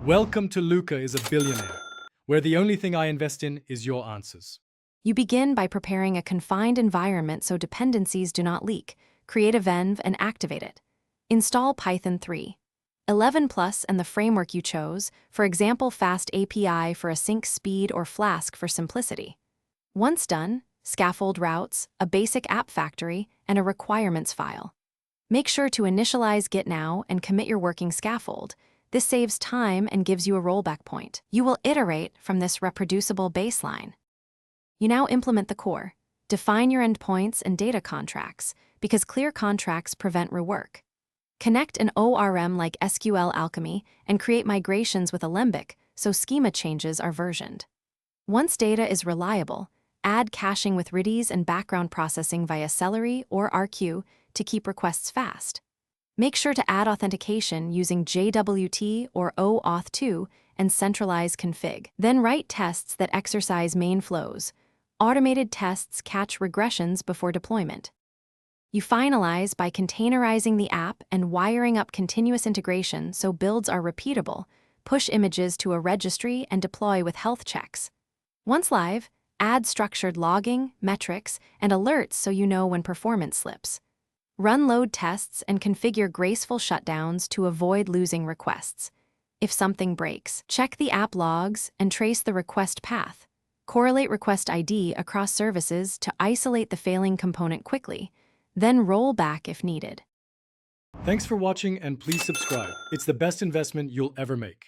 Welcome to Luca is a Billionaire, where the only thing I invest in is your answers. You begin by preparing a confined environment so dependencies do not leak. Create a venv and activate it. Install Python 3. 11 Plus and the framework you chose, for example Fast API for async speed or Flask for simplicity. Once done, scaffold routes, a basic app factory, and a requirements file. Make sure to initialize Git now and commit your working scaffold. This saves time and gives you a rollback point. You will iterate from this reproducible baseline. You now implement the core. Define your endpoints and data contracts, because clear contracts prevent rework. Connect an ORM like SQL Alchemy and create migrations with Alembic so schema changes are versioned. Once data is reliable, add caching with Redis and background processing via Celery or RQ to keep requests fast. Make sure to add authentication using JWT or OAuth2 and centralize config. Then write tests that exercise main flows. Automated tests catch regressions before deployment. You finalize by containerizing the app and wiring up continuous integration so builds are repeatable, push images to a registry, and deploy with health checks. Once live, add structured logging, metrics, and alerts so you know when performance slips. Run load tests and configure graceful shutdowns to avoid losing requests. If something breaks, check the app logs and trace the request path. Correlate request ID across services to isolate the failing component quickly, then roll back if needed. Thanks for watching and please subscribe. It's the best investment you'll ever make.